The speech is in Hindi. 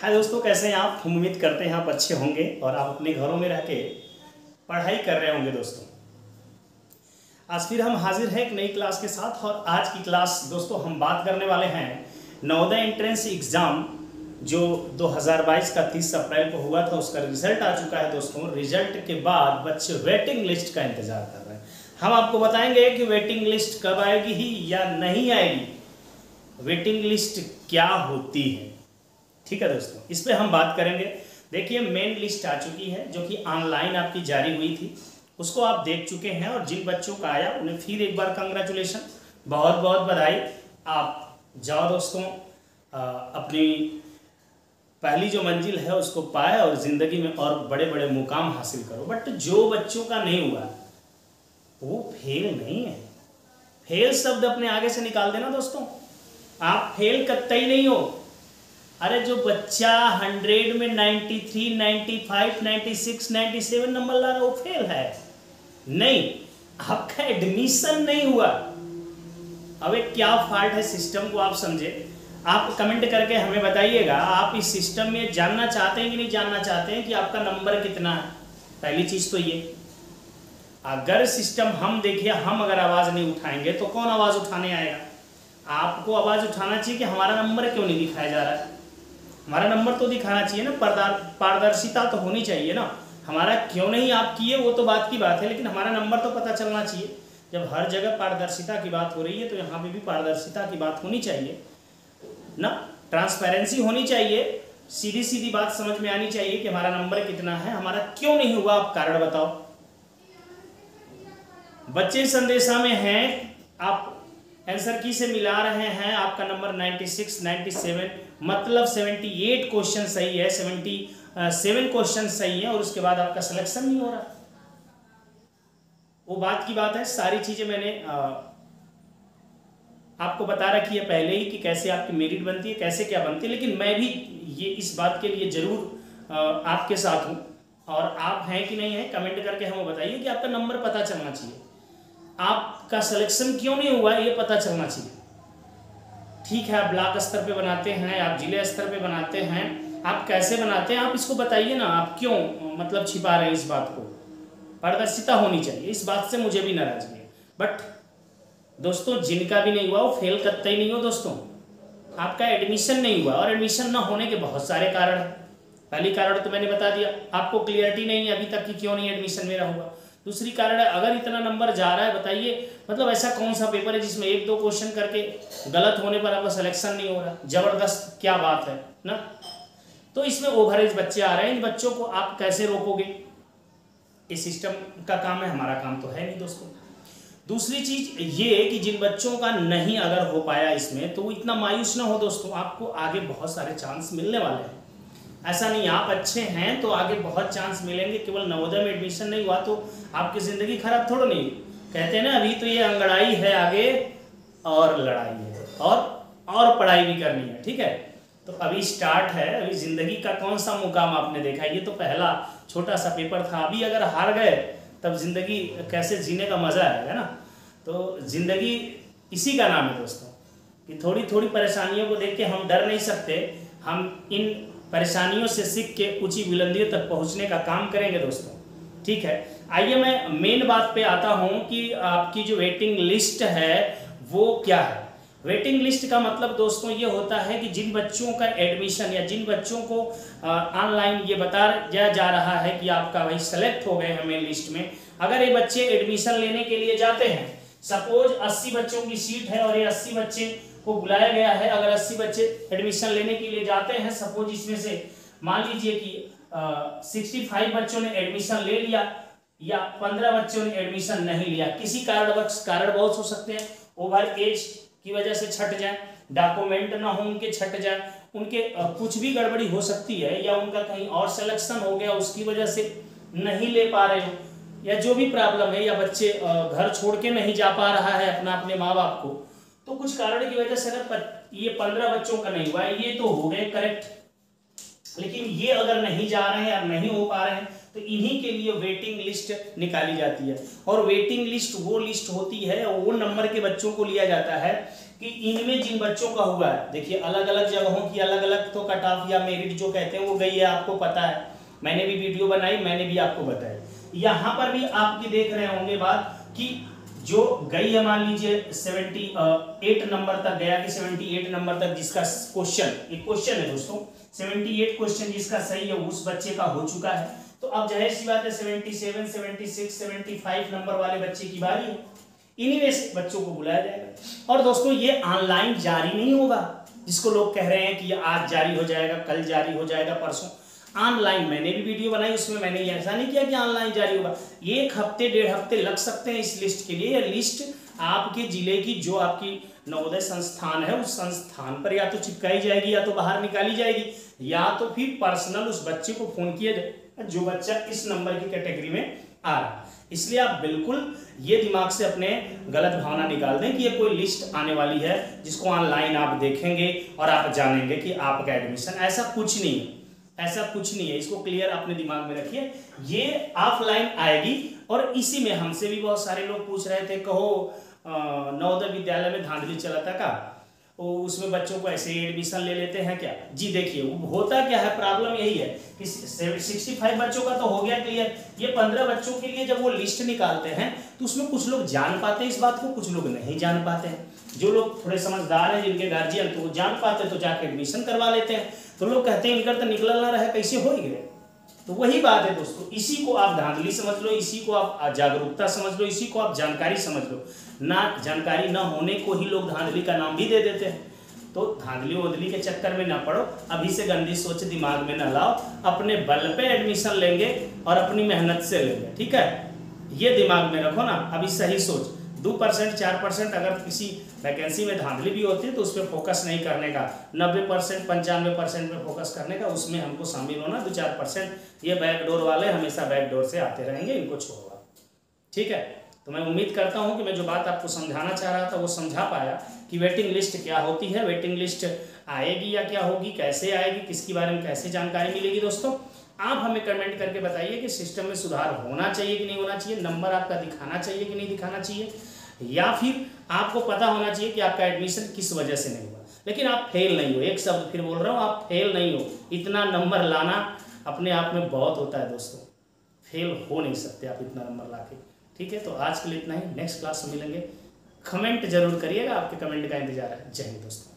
हाय दोस्तों, कैसे हैं आप। हम उम्मीद करते हैं आप अच्छे होंगे और आप अपने घरों में रह के पढ़ाई कर रहे होंगे। दोस्तों आज फिर हम हाजिर हैं एक नई क्लास के साथ। और आज की क्लास दोस्तों हम बात करने वाले हैं नवोदय एंट्रेंस एग्ज़ाम जो 2022 का 30 अप्रैल को हुआ था, उसका रिजल्ट आ चुका है। दोस्तों रिजल्ट के बाद बच्चे वेटिंग लिस्ट का इंतज़ार कर रहे हैं। हम आपको बताएंगे कि वेटिंग लिस्ट कब आएगी ही या नहीं आएगी, वेटिंग लिस्ट क्या होती है। ठीक है दोस्तों, इस पे हम बात करेंगे। देखिए मेन लिस्ट आ चुकी है जो कि ऑनलाइन आपकी जारी हुई थी, उसको आप देख चुके हैं। और जिन बच्चों का आया उन्हें फिर एक बार कंग्रेचुलेशन, बहुत बहुत बधाई। आप जाओ दोस्तों, अपनी पहली जो मंजिल है उसको पाए और ज़िंदगी में और बड़े बड़े मुकाम हासिल करो। बट जो बच्चों का नहीं हुआ वो फेल नहीं है। फेल शब्द अपने आगे से निकाल देना दोस्तों, आप फेल कतई नहीं हो। अरे जो बच्चा 100 में 93, 95, 96, 97 नंबर ला रहा है वो फेल है नहीं, आपका एडमिशन नहीं हुआ। अब एक क्या फॉल्ट है सिस्टम को आप समझे। आप कमेंट करके हमें बताइएगा, आप इस सिस्टम में जानना चाहते हैं कि नहीं जानना चाहते हैं कि आपका नंबर कितना है। पहली चीज़ तो ये, अगर सिस्टम हम देखिए, हम अगर आवाज़ नहीं उठाएंगे तो कौन आवाज़ उठाने आएगा। आपको आवाज़ उठाना चाहिए कि हमारा नंबर क्यों नहीं दिखाया जा रहा है। हमारा नंबर तो दिखाना चाहिए ना, पारदर्शिता तो होनी चाहिए ना। हमारा क्यों नहीं आप किए वो तो बात की बात है, लेकिन हमारा नंबर तो पता चलना चाहिए। जब हर जगह पारदर्शिता की बात हो रही है तो यहाँ पे भी पारदर्शिता की बात होनी चाहिए ना, ट्रांसपेरेंसी होनी चाहिए। सीधी सीधी बात समझ में आनी चाहिए कि हमारा नंबर कितना है, हमारा क्यों नहीं हुआ, आप कारण बताओ। बच्चे संदेशा में हैं, आप आंसर की से मिला रहे हैं, आपका नंबर 96, 97 मतलब 78 क्वेश्चन सही है, 77 क्वेश्चन सही है और उसके बाद आपका सिलेक्शन नहीं हो रहा। वो बात की बात है। सारी चीज़ें मैंने आपको बता रखी है पहले ही कि कैसे आपकी मेरिट बनती है, कैसे क्या बनती है। लेकिन मैं भी ये इस बात के लिए ज़रूर आपके साथ हूँ। और आप हैं कि नहीं हैं कमेंट करके हमें बताइए कि आपका नंबर पता चलना चाहिए, आपका सिलेक्शन क्यों नहीं हुआ ये पता चलना चाहिए। ठीक है, आप ब्लॉक स्तर पे बनाते हैं, आप जिले स्तर पे बनाते हैं, आप कैसे बनाते हैं आप इसको बताइए ना। आप क्यों मतलब छिपा रहे हैं इस बात को। पारदर्शिता होनी चाहिए, इस बात से मुझे भी नाराजगी है। बट दोस्तों जिनका भी नहीं हुआ वो फेल कतई नहीं हो दोस्तों। आपका एडमिशन नहीं हुआ और एडमिशन ना होने के बहुत सारे कारण हैं। पहली कारण तो मैंने बता दिया, आपको क्लियरिटी नहीं है अभी तक कि क्यों नहीं एडमिशन मेरा हुआ। दूसरी कारण है, अगर इतना नंबर जा रहा है बताइए मतलब ऐसा कौन सा पेपर है जिसमें 1-2 क्वेश्चन करके गलत होने पर आपका सिलेक्शन नहीं हो रहा। जबरदस्त क्या बात है ना। तो इसमें ओवरेज बच्चे आ रहे हैं, इन बच्चों को आप कैसे रोकोगे। इस सिस्टम का काम है, हमारा काम तो है नहीं दोस्तों। दूसरी चीज ये कि जिन बच्चों का नहीं अगर हो पाया इसमें तो इतना मायूस ना हो दोस्तों, आपको आगे बहुत सारे चांस मिलने वाले हैं। ऐसा नहीं आप अच्छे हैं तो आगे बहुत चांस मिलेंगे। केवल नवोदय में एडमिशन नहीं हुआ तो आपकी ज़िंदगी खराब थोड़ा नहीं। कहते हैं ना अभी तो ये अंगड़ाई है, आगे और लड़ाई है और पढ़ाई भी करनी है। ठीक है, तो अभी स्टार्ट है, अभी ज़िंदगी का कौन सा मुकाम आपने देखा। ये तो पहला छोटा सा पेपर था। अभी अगर हार गए तब ज़िंदगी कैसे जीने का मज़ा आएगा ना। तो ज़िंदगी इसी का नाम है दोस्तों कि थोड़ी थोड़ी परेशानियों को देख के हम डर नहीं सकते। हम इन परेशानियों से सीख के ऊंची बुलंदियों तक पहुंचने का काम करेंगे दोस्तों। ठीक है, आइए मैं मेन बात पे आता हूं कि आपकी जो वेटिंग लिस्ट है वो क्या है। वेटिंग लिस्ट का मतलब दोस्तों ये होता है कि जिन बच्चों का एडमिशन या जिन बच्चों को ऑनलाइन ये बताया जा रहा है कि आपका भाई सेलेक्ट हो गए हैं मेन लिस्ट में। अगर ये बच्चे एडमिशन लेने के लिए जाते हैं, सपोज 80 बच्चों की सीट है और ये 80 बच्चे को बुलाया गया है। अगर 80 बच्चे एडमिशन लेने के लिए जाते हैं, सपोज इसमें से मान लीजिए कि 65 बच्चों ने एडमिशन ले लिया या 15 बच्चों ने एडमिशन नहीं लिया। किसी कारणवश, कारण बहुत हो सकते हैं, ओवर एज की वजह से छट जाए, डॉक्यूमेंट ना हो उनके छट जाए, उनके कुछ भी गड़बड़ी हो सकती है, या उनका कहीं और सिलेक्शन हो गया उसकी वजह से नहीं ले पा रहे हो, या जो भी प्रॉब्लम है, या बच्चे घर छोड़ के नहीं जा पा रहा है अपने माँ बाप को। तो कुछ कारण की वजह से अगर ये 15 बच्चों का नहीं हुआ, ये तो हो गए करेक्ट, लेकिन ये अगर नहीं जा रहे हैं या नहीं हो पा रहे हैं तो इन्हीं के लिए वेटिंग लिस्ट निकाली जाती है। और वेटिंग लिस्ट वो लिस्ट होती है, वो नंबर के बच्चों को लिया जाता है कि इनमें जिन बच्चों का हुआ है, देखिए अलग अलग जगहों की अलग अलग तो कट ऑफ या मेरिट जो कहते हैं वो गई है, आपको पता है, मैंने भी वीडियो बनाई, मैंने भी आपको बताया। यहाँ पर भी आपकी देख रहे होंगे बात कि जो गई है, मान लीजिए 78 नंबर तक गया कि 78 नंबर तक जिसका क्वेश्चन, एक क्वेश्चन है दोस्तों, 78 क्वेश्चन जिसका सही है उस बच्चे का हो चुका है। तो अब जाहिर सी बात है 77, 76, 75 नंबर वाले बच्चे की बारी है, इन्हीं में से बच्चों को बुलाया जाएगा। और दोस्तों ये ऑनलाइन जारी नहीं होगा, जिसको लोग कह रहे हैं कि ये आज जारी हो जाएगा, कल जारी हो जाएगा, परसों। ऑनलाइन मैंने भी वीडियो बनाई, उसमें मैंने ऐसा नहीं किया कि ऑनलाइन जारी होगा। 1 हफ्ते 1.5 हफ्ते लग सकते हैं इस लिस्ट के लिए। यह लिस्ट आपके जिले की जो आपकी नवोदय संस्थान है उस संस्थान पर या तो चिपकाई जाएगी या तो बाहर निकाली जाएगी, या तो फिर पर्सनल उस बच्चे को फोन किया जाए जो बच्चा इस नंबर की कैटेगरी में आ रहा है। इसलिए आप बिल्कुल ये दिमाग से अपने गलत भावना निकाल दें कि ये कोई लिस्ट आने वाली है जिसको ऑनलाइन आप देखेंगे और आप जानेंगे कि आपका एडमिशन, ऐसा कुछ नहीं है, ऐसा कुछ नहीं है। इसको क्लियर अपने दिमाग में रखिए, ये ऑफलाइन आएगी। और इसी में हमसे भी बहुत सारे लोग पूछ रहे थे, कहो नवोदय विद्यालय में धांधली चला था का, उसमें बच्चों को ऐसे एडमिशन ले लेते हैं क्या? जी देखिए होता क्या है, प्रॉब्लम यही है कि 65 बच्चों का तो हो गया क्लियर, ये 15 बच्चों के लिए जब वो लिस्ट निकालते हैं तो उसमें कुछ लोग जान पाते हैं इस बात को, कुछ लोग नहीं जान पाते हैं। जो लोग थोड़े समझदार हैं, जिनके गार्जियन, तो वो जान पाते तो जाके एडमिशन करवा लेते हैं। तो लोग कहते हैं इनका तो निकल ना रहे, कैसे हो गए। तो वही बात है दोस्तों, इसी को आप धांधली समझ लो, इसी को आप जागरूकता समझ लो, इसी को आप जानकारी समझ लो। ना जानकारी ना होने को ही लोग धांधली का नाम भी दे देते हैं। तो धांधली वोंधली के चक्कर में ना पड़ो, अभी से गंदी सोच दिमाग में ना लाओ, अपने बल पे एडमिशन लेंगे और अपनी मेहनत से लेंगे, ठीक है, ये दिमाग में रखो ना। अभी सही सोच, 2% 4% अगर किसी वैकेंसी में धांधली भी होती है तो उस पर फोकस नहीं करने का, 90% 95% पे फोकस करने का, उसमें हमको शामिल होना। 2-4% ये बैकडोर वाले हमेशा बैकडोर से आते रहेंगे, इनको छोड़ो, ठीक है। तो मैं उम्मीद करता हूं कि मैं जो बात आपको समझाना चाह रहा था वो समझा पाया कि वेटिंग लिस्ट क्या होती है, वेटिंग लिस्ट आएगी या क्या होगी, कैसे आएगी, किसके बारे में कैसे जानकारी मिलेगी। दोस्तों आप हमें कमेंट करके बताइए कि सिस्टम में सुधार होना चाहिए कि नहीं होना चाहिए, नंबर आपका दिखाना चाहिए कि नहीं दिखाना चाहिए, या फिर आपको पता होना चाहिए कि आपका एडमिशन किस वजह से नहीं हुआ, लेकिन आप फेल नहीं हो। एक शब्द फिर बोल रहा हूँ, आप फेल नहीं हो। इतना नंबर लाना अपने आप में बहुत होता है दोस्तों, फेल हो नहीं सकते आप इतना नंबर ला के, ठीक है। तो आज के लिए इतना ही, नेक्स्ट क्लास में मिलेंगे। कमेंट जरूर करिएगा, आपके कमेंट का इंतजार है। जय हिंद दोस्तों।